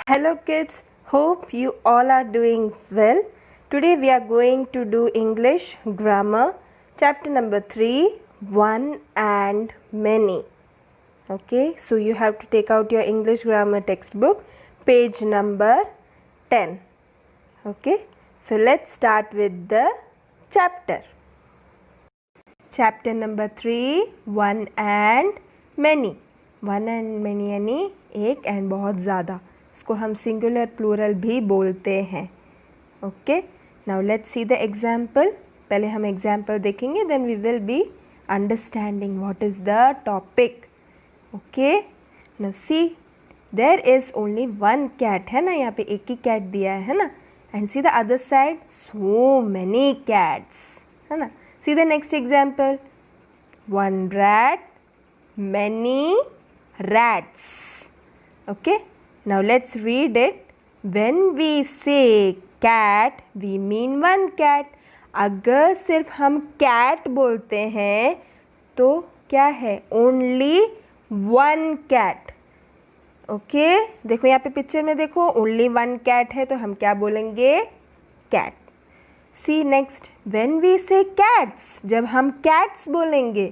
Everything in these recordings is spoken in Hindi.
Hello kids, hope you all are doing well. Today we are going to do English grammar chapter number 3, one and many. Okay, so you have to take out your English grammar textbook, page number 10. Okay, so let's start with the chapter. Chapter number 3, one and many. One and many यानी एक and बहुत ज़्यादा, इसको हम सिंगुलर प्लूरल भी बोलते हैं. Okay, now let's see the example. पहले हम एग्जाम्पल देखेंगे, then we will be understanding what is the topic. Okay, now see there is only one cat, है ना, यहाँ पे एक ही कैट दिया है ना, and see the other side so many cats, है ना. सी the next example, one rat, many rats. Okay, now let's read it. When we say cat, we mean one cat. अगर सिर्फ हम cat बोलते हैं तो क्या है, only one cat. ओके, देखो यहाँ पे पिक्चर में देखो, only one cat है तो हम क्या बोलेंगे, cat. See next, when we say cats, जब हम cats बोलेंगे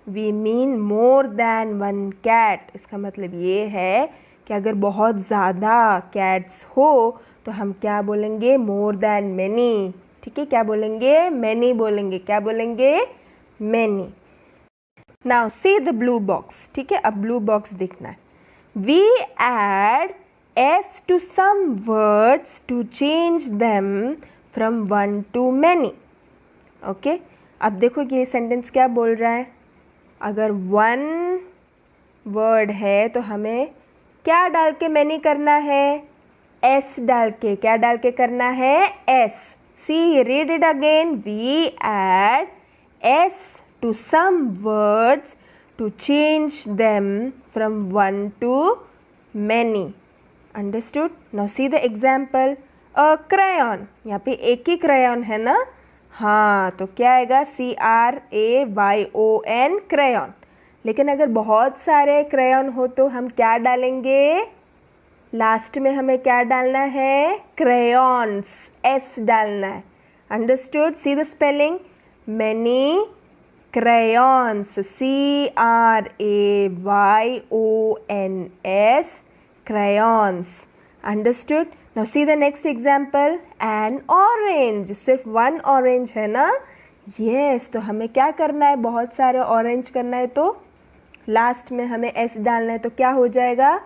We mean more than one cat. इसका मतलब ये है कि अगर बहुत ज़्यादा cats हो तो हम क्या बोलेंगे, more than many. ठीक है, क्या बोलेंगे, many बोलेंगे. क्या बोलेंगे, many. Now see the blue box. ठीक है, अब blue box देखना है. We add s to some words to change them from one to many. Okay, अब देखो कि ये सेंटेंस क्या बोल रहा है. अगर वन वर्ड है तो हमें क्या डाल के मैनी करना है, एस डाल के. क्या डाल के करना है, S. See, read it again. We add S to some words to change them from one to many. Understood. Now see the example. A crayon, यहाँ पे एक ही क्रेयॉन है ना, हाँ, तो क्या आएगा, CRAYON, क्रेयॉन. लेकिन अगर बहुत सारे क्रेयॉन हो तो हम क्या डालेंगे, लास्ट में हमें क्या डालना है, क्रेयॉन्स, एस डालना है. Understood. See the spelling, many crayons, CRAYONS, crayons. Understood. Now see the next example. An orange. सिर्फ वन ऑरेंज है ना, yes. तो हमें क्या करना है, बहुत सारे ऑरेंज करना है तो लास्ट में हमें एस डालना है, तो क्या हो जाएगा,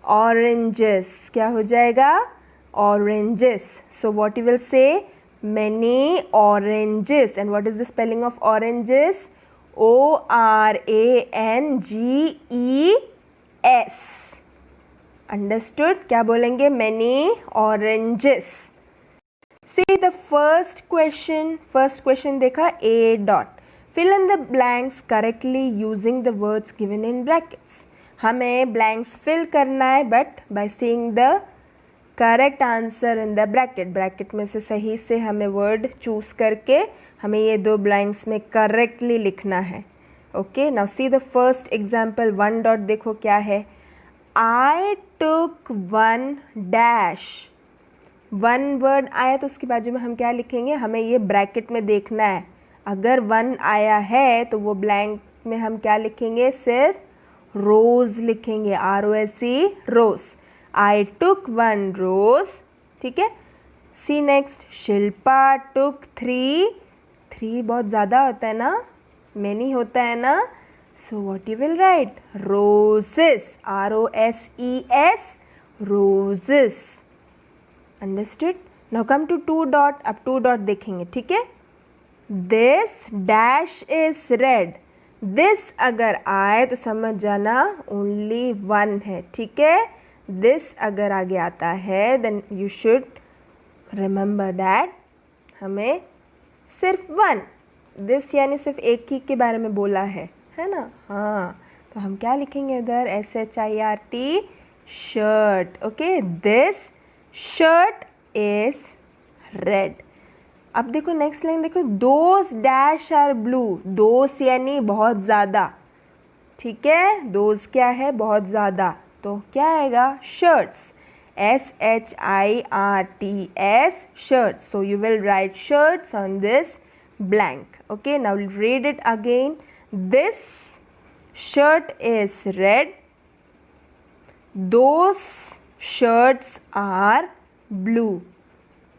ऑरेंजेस. क्या हो जाएगा, oranges. So what you will say, many oranges. And what is the spelling of oranges, ORANGES. Understood. क्या बोलेंगे, many oranges. See the first question देखा, A dot. Fill in the blanks correctly using the words given in brackets. हमें ब्लैंक्स फिल करना है but by seeing the correct answer in the bracket. Bracket में से सही से हमें वर्ड चूज करके हमें ये दो ब्लैंक्स में करेक्टली लिखना है. Okay, now see the first example. One dot देखो क्या है, I took one dash. One word आया तो उसके बाजू में हम क्या लिखेंगे, हमें ये ब्रैकेट में देखना है. अगर वन आया है तो वो ब्लैंक में हम क्या लिखेंगे, सिर्फ रोज लिखेंगे, ROSE, rose. I took one rose. ठीक है. सी नेक्स्ट, शिल्पा took थ्री बहुत ज़्यादा होता है ना, मैनी होता है ना, so what you will write, roses, ROSES, roses. Understood. Now come to two dot. अब two dot देखेंगे. ठीक है. This dash is red. This अगर आए तो समझ जाना only one है. ठीक है. This अगर आगे आता है then you should remember that हमें सिर्फ one, this यानी सिर्फ एक ही के बारे में बोला है ना, हाँ. तो हम क्या लिखेंगे उधर, SHIRT, shirt. Okay, this shirt is red. अब देखो नेक्स्ट लाइन देखो, those dash are blue. Those यानी बहुत ज़्यादा. ठीक है, दोज क्या है, बहुत ज़्यादा, तो क्या आएगा, shirts. shirts, shirts. So you will write shirts on this blank. Okay, now read it again. This shirt is red. Those shirts are blue.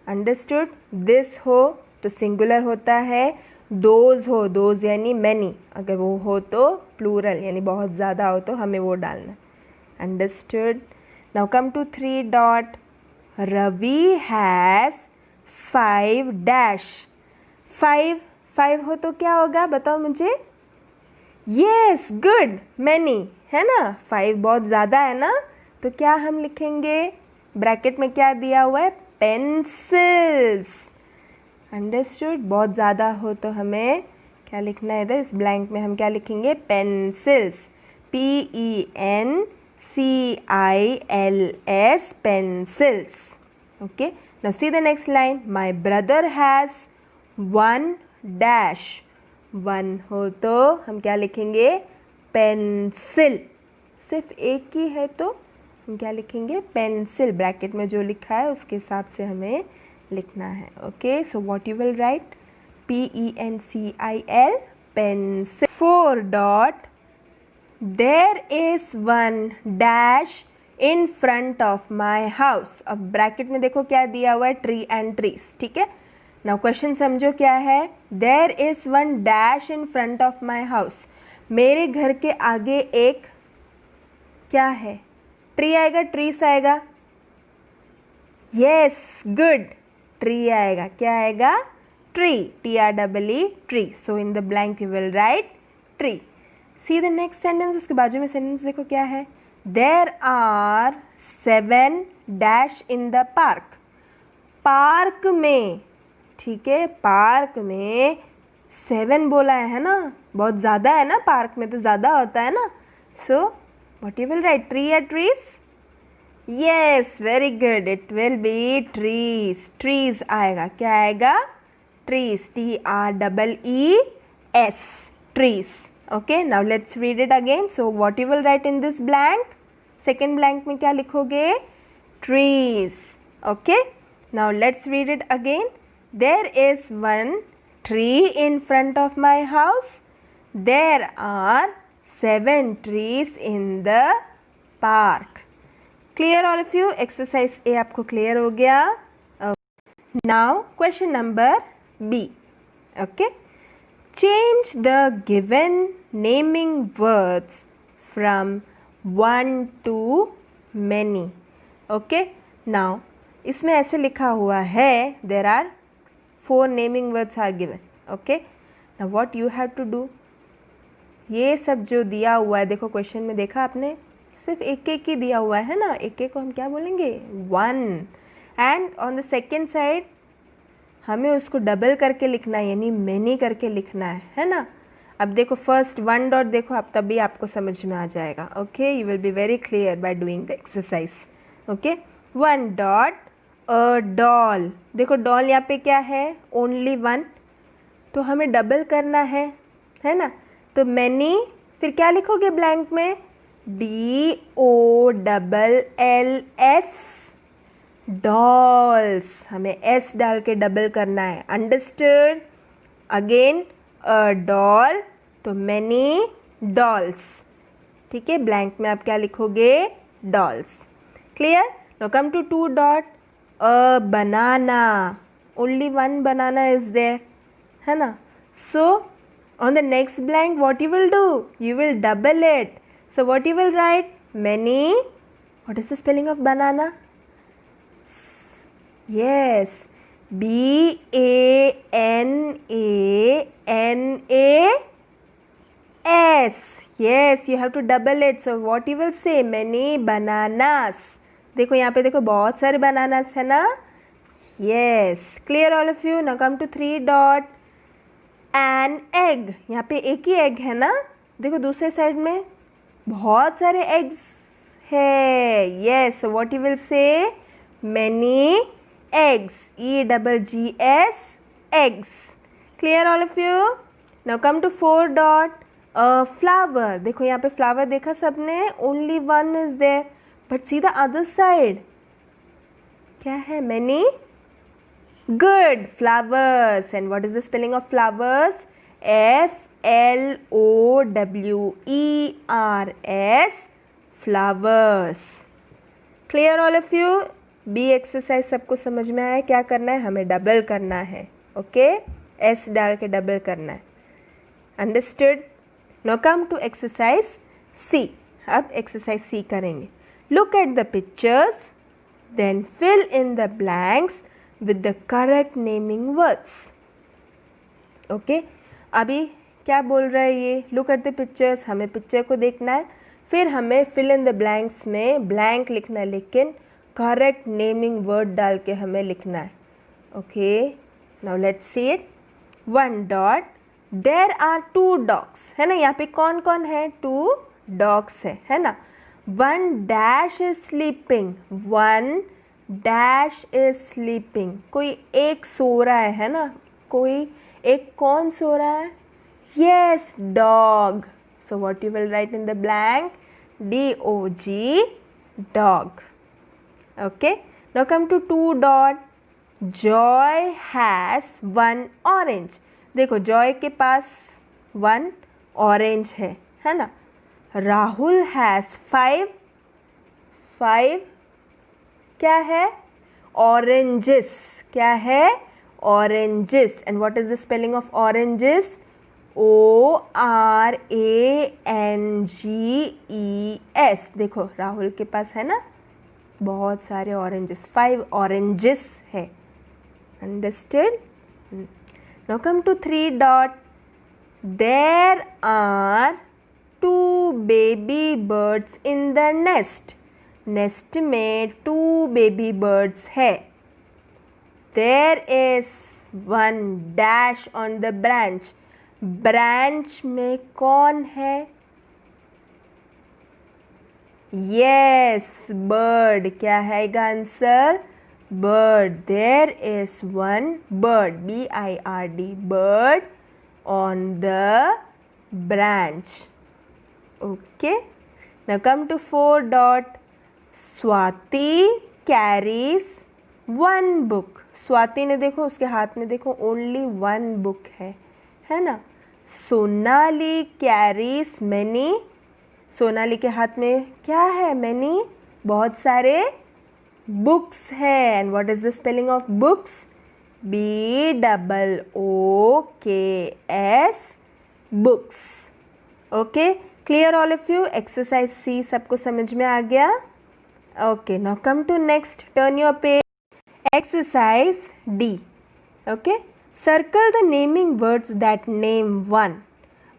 Understood? This हो तो सिंगुलर होता है, दोज हो, दोज यानी मैनी, अगर वो हो तो प्लूरल यानी बहुत ज़्यादा हो तो हमें वो डालना. Understood. Now come to 3 dot. Ravi has 5 dash. 5 हो तो क्या होगा बताओ मुझे. यस, गुड, मैनी है ना. 5 बहुत ज़्यादा है ना, तो क्या हम लिखेंगे, ब्रैकेट में क्या दिया हुआ है, पेंसिल्स. अंडरस्टूड. बहुत ज़्यादा हो तो हमें क्या लिखना है इधर, इस ब्लैंक में हम क्या लिखेंगे, pencils. PENCILS, pencils. Okay, now see the next line. My brother has 1 dash. 1 हो तो हम क्या लिखेंगे, पेंसिल. सिर्फ एक ही है तो हम क्या लिखेंगे, पेंसिल. ब्रैकेट में जो लिखा है उसके हिसाब से हमें लिखना है. Okay, so what you will right, PENCIL, pencil. 4 dot. There is 1 dash in front of my house. अब ब्रैकेट में देखो क्या दिया हुआ है, ट्री एंड ट्रीज. ठीक है, नाउ क्वेश्चन समझो क्या है. There is 1 dash in front of my house. मेरे घर के आगे एक क्या है, ट्री आएगा, ट्रीस आएगा. यस, गुड, ट्री आएगा. क्या आएगा, tree, TREE, tree. So in the blank you will write tree. See the next sentence. उसके बाजू में सेंटेंस देखो क्या है. There are 7 dash in the park. Park में, ठीक है, पार्क में 7 बोला है ना, बहुत ज़्यादा है ना, पार्क में तो ज़्यादा होता है ना. So what you will write, tree या trees. Yes, very good, it will be trees. Trees आएगा. क्या आएगा, trees, TREES, trees. Okay, now let's read it again. So what you will write in this blank, second blank में क्या लिखोगे, trees. Okay, now let's read it again. There is 1 tree in front of my house. There are 7 trees in the park. Clear all of you? Exercise A आपको clear हो गया. Now question number B. Okay, change the given naming words from 1 to many. Okay, now इसमें ऐसे लिखा हुआ है, there are 4 naming words are given. Okay, now what you have to do, ये सब जो दिया हुआ है, देखो क्वेश्चन में देखा आपने, सिर्फ एक एक ही दिया हुआ है ना, एक एक को हम क्या बोलेंगे, 1. And on the second side हमें उसको डबल करके लिखना है, यानी मैनी करके लिखना है ना. अब देखो फर्स्ट 1 डॉट देखो, अब तभी आपको समझ में आ जाएगा. Okay, you will be very clear by doing the exercise. Okay, 1 dot, a doll. देखो डॉल यहाँ पे क्या है, ओनली 1, तो हमें डबल करना है ना. तो मैनी, फिर क्या लिखोगे ब्लैंक में, DOLLS, डॉल्स. हमें S डाल के डबल करना है. अंडरस्टूड. अगेन अ डॉल, तो मैनी डॉल्स. ठीक है, ब्लैंक में आप क्या लिखोगे, dolls. Clear. Now come to 2 dot. A banana, only 1 banana is there, है ना. So on the next blank what you will do, you will double it. So what you will write, many. What is the spelling of banana, yes, BANANAS. yes, you have to double it. So what you will say, many bananas. देखो यहाँ पे देखो बहुत सारे bananas है ना. yes, clear all of you. now come to 3 dot. an egg, यहाँ पे एक ही egg है ना, देखो दूसरे साइड में बहुत सारे eggs है. yes, so what you will say, many eggs, EGGS, eggs. Clear all of you. now come to 4 dot. flower, देखो यहाँ पे flower देखा सबने, only 1 is there, but see the other side, क्या है? many. Good. Flowers. And what is the spelling of flowers? Flowers. Flowers. Clear all of you? B exercise सबको समझ में आया? क्या करना है? हमें डबल करना है. ओके, एस डाल के डबल करना है. Understood? Now come to exercise C. अब एक्सरसाइज सी करेंगे. Look at the pictures, then fill in the blanks with the correct naming words. Okay, अभी क्या बोल रहा है ये? लुक एट द पिक्चर्स, हमें पिक्चर को देखना है, फिर हमें फिल इन द ब्लैंक्स में ब्लैंक लिखना है, लेकिन करेक्ट नेमिंग वर्ड डाल के हमें लिखना है. Okay, now let's see it. 1 dot, there are 2 dogs, है ना? यहाँ पे कौन कौन है? 2 डॉग्स है ना? 1 dash is sleeping. 1 dash is sleeping. कोई एक सो रहा है ना? कोई एक कौन सो रहा है? Yes, dog. So what you will write in the blank? DOG, dog. Okay, now come to 2 dot. Joy has 1 orange. देखो, जॉय के पास 1 ऑरेंज है ना? राहुल हैज 5 क्या है? ऑरेंजेस. क्या है? Oranges. And what is the spelling of oranges? ORANGES. देखो, राहुल के पास है ना बहुत सारे ऑरेंजेस. 5 ऑरेंजेस है. Understood? Now come to 3 dot. There are 2 baby birds in the nest. Nest में 2 बेबी बर्ड्स है. There is 1 dash on the branch. Branch में कौन है? Yes, bird. क्या है answer? Bird. There is 1 bird, BIRD, bird on the branch. Okay, now come to 4 dot. Swati carries 1 book. Swati ने, देखो उसके हाथ में, देखो ओनली 1 बुक है ना? Sonali carries many. सोनाली के हाथ में क्या है? मैनी, बहुत सारे बुक्स है. And what is the spelling of books? BOOKS, books. Okay, clear all of you? Exercise C सबको समझ में आ गया? Okay, now come to next. Turn your page. Exercise D. Okay, circle the naming words that name one.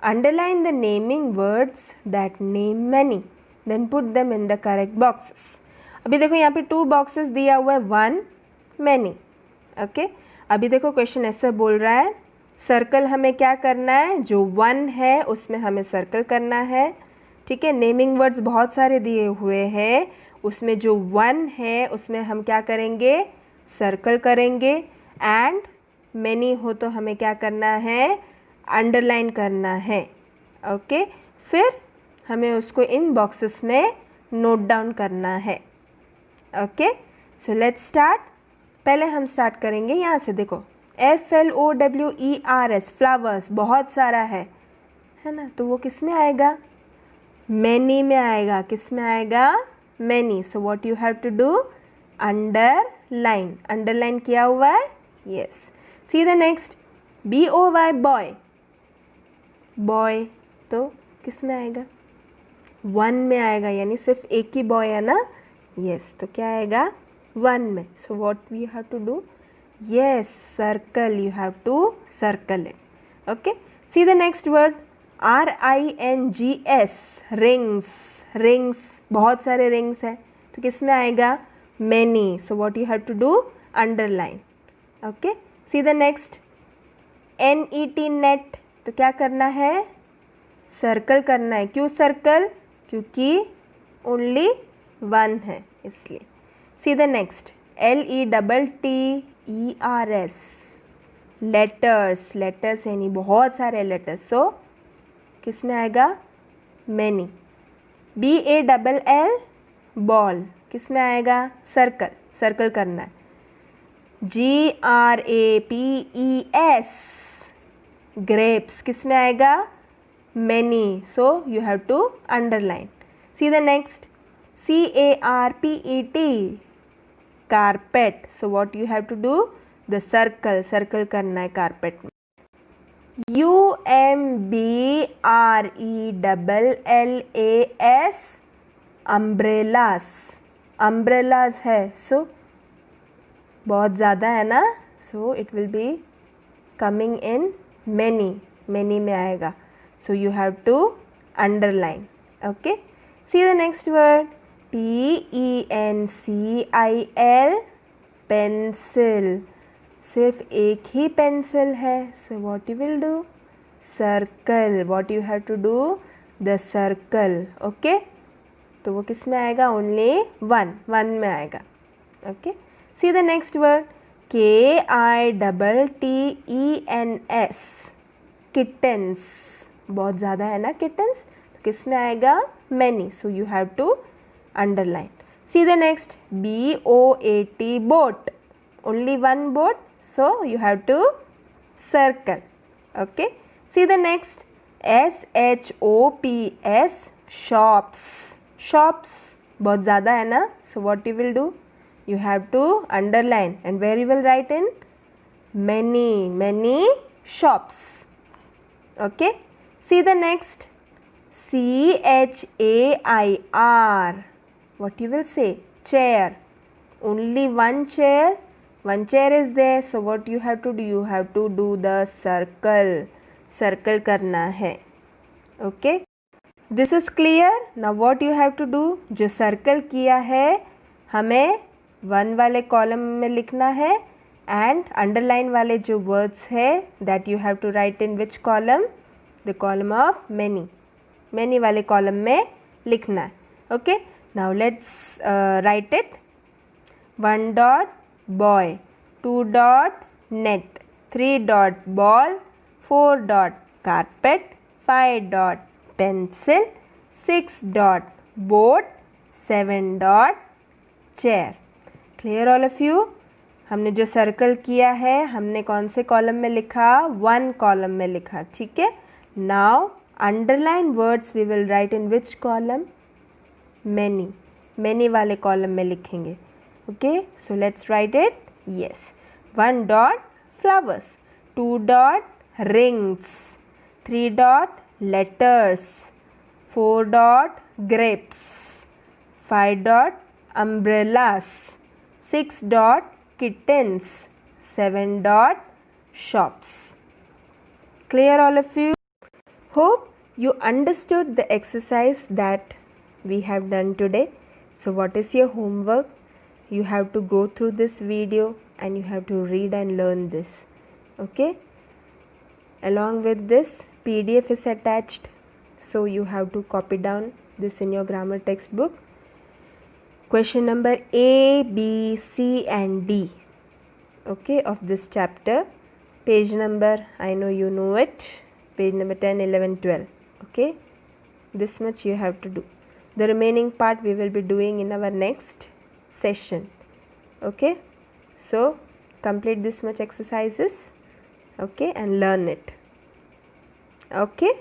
Underline the naming words that name many. Then put them in the correct boxes. अभी देखो यहाँ पे 2 boxes दिया हुआ है, 1 many. Okay, अभी देखो क्वेश्चन ऐसा बोल रहा है, सर्कल हमें क्या करना है? जो 1 है उसमें हमें सर्कल करना है. ठीक है, नेमिंग वर्ड्स बहुत सारे दिए हुए हैं, उसमें जो 1 है उसमें हम क्या करेंगे? सर्कल करेंगे. एंड मैनी हो तो हमें क्या करना है? अंडरलाइन करना है. ओके, फिर हमें उसको इन बॉक्सेस में नोट डाउन करना है. Okay, so let's start. पहले हम स्टार्ट करेंगे यहाँ से. देखो, FLOWERS, फ्लावर्स बहुत सारा है ना? तो वो किस में आएगा? मैनी में आएगा. किस में आएगा? Many. So what you have to do? Underline. Underline किया हुआ है? Yes. See the next. BOY, boy. Boy तो किस में आएगा? 1 में आएगा, यानी सिर्फ एक ही बॉय है ना? यस, तो क्या आएगा? 1 में. So what we have to do? Yes, circle. You have to circle it. Okay, see the next word. RINGS, rings. Rings, बहुत सारे रिंग्स है, तो किस में आएगा? Many. So what you have to do? Underline. Okay, see the next. NET, net. तो क्या करना है? सर्कल करना है. क्यों सर्कल? क्योंकि ओनली 1 है इसलिए. सी the next. LETTERS, letters. Letters यानी बहुत सारे लेटर्स, सो किस में आएगा? मैनी. BALL, ball. किस में आएगा? सर्कल. सर्कल करना है. GRAPES, grapes किस में आएगा? many, so you have to underline. See the next, CARPET, carpet. So what you have to do? The circle करना है carpet में. UMBRELLAS, umbrellas है. So बहुत ज़्यादा है ना, so it will be coming in many में आएगा. So you have to underline. Okay, see the next word, PENCIL, pencil. सिर्फ एक ही पेंसिल है. So what you will do? Circle. What you have to do? The circle. Okay, तो वो किस में आएगा? Only one में आएगा. Okay, see the next word, KITTENS, kittens. बहुत ज़्यादा है ना kittens, तो किस में आएगा? many. So you have to underline. See the next, BOAT, boat. Only one boat, so you have to circle. Okay, see the next, SHOPS, shops. बहुत ज़्यादा है ना, so what you will do? You have to underline, and where you will write in? Many shops. Okay, see the next, CHAIR. What you will say? Chair. Only one chair is there, so what you have to do? You have to do the circle करना है. Okay, this is clear. Now what you have to do? जो circle किया है हमें 1 वाले कॉलम में लिखना है, and underline वाले जो words है that you have to write in which column? The column of many वाले कॉलम में लिखना है. Okay, now let's write it. 1 dot boy, 2 dot net, 3 dot ball, 4 dot carpet, 5 dot pencil, 6 dot boat, 7 dot chair. Clear all of you? हमने जो सर्कल किया है हमने कौन से कॉलम में लिखा? 1 कॉलम में लिखा. ठीक है. Now underline words we will write in which column? many वाले कॉलम में लिखेंगे. Okay, so let's write it. Yes, 1 dot flowers, 2 dot rings, 3 dot letters, 4 dot grapes, 5 dot umbrellas, 6 dot kittens, 7 dot shops. Clear all of you? Hope you understood the exercise that we have done today. So what is your homework? You have to go through this video and you have to read and learn this. Okay, along with this PDF is attached, so you have to copy down this in your grammar textbook. Question number A, B, C and D, okay, of this chapter. Page number, I know you know it, page number 10, 11, 12. Okay, this much you have to do. The remaining part we will be doing in our next session. Okay, so complete this much exercises, okay, and learn it. Okay,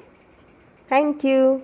thank you.